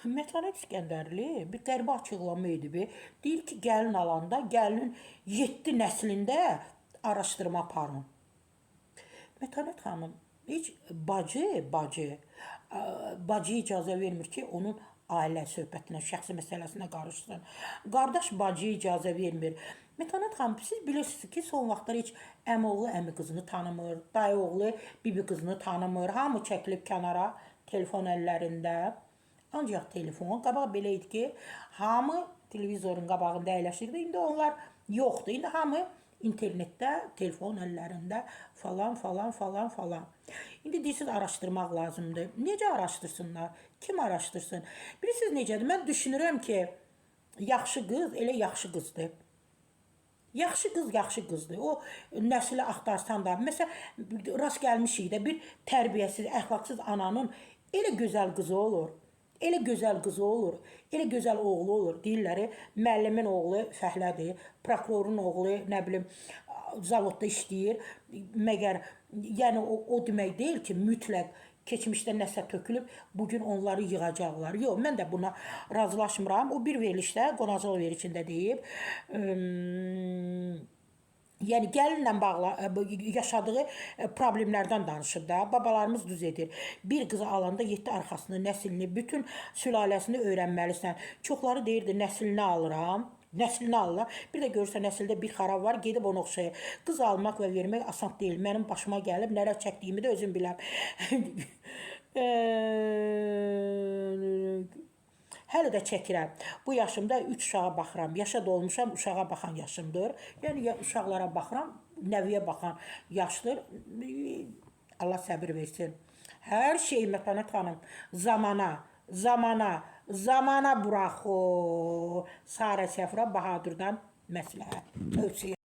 Mətanət İskəndərli bir qəribə açıqlama edib. Deyir ki, gəlin alanda gəlinin 7 nəslində araşdırma aparın. Mətanət xanım heç bacı icazə vermir ki, onun ailə söhbətinə, şəxsi məsələsinə qarışsın. Qardaş bacı icazə vermir. Mətanət xanım, siz bilirsiniz ki, son vaxtlar heç əmioğlu əmi qızını tanımır, dayıoğlu bibi qızını tanımır. Hamı çəkilib kənara, telefon əllərində. Ancaq telefon qabaq belə idi ki, hamı televizorun qabağında əyləşirdi. İndi onlar yoxdur. İndi hamı internetdə, telefon əllərində falan. İndi deyirsiniz araşdırmaq lazımdır. Necə araşdırsınlar? Kim araşdırsın? Bilirsiniz necədir? Mən düşünürəm ki, yaxşı qız elə yaxşı qızdır. Yaxşı qızdır. O nəsli axtarsan da, məsələn, rast gəlmişik də bir tərbiyəsiz, əxlaqsız ananın elə gözəl qızı olur. Elə gözəl qızı olur, elə gözəl oğlu olur. Deyirlər, müəllimin oğlu fəhlədir, prokurorun oğlu, nə bilim, zavodda işləyir. Məgər, yəni o demək deyil ki, mütləq keçmişdə nəsə tökülüb, bugün onları yığacaqlar. Yox, mən də buna razılaşmıram. O bir verilişdə, qonaqlıq verilişində deyib, yəni gəlinlə bağlı yaşadığı problemlərdən danışır da. Babalarımız düz edir. Bir qızı alanda 7 arxasını, nəslini, bütün sülaləsini öyrənməlisən. Çoxları deyirdi, nəslini alıram. Nəslini alırlar. Bir də görürsən, nəsildə bir xarab var, gedib onu oxşayır. Qız almaq və vermək asan deyil. Mənim başıma gəlib, nələr çəkdiyimi də özüm biləm. Hələ də çəkirəm. Bu yaşımda 3 uşağa baxıram. Yaşa dolmuşam, uşağa baxan yaşımdır. Yəni uşaqlara baxıram, nəviyə baxan yaşdır. Allah səbir versin. Hər şey Mətanət xanım zamana burax o. Sarə Səfra Bahadırdan məsləhət. Tövsiyə.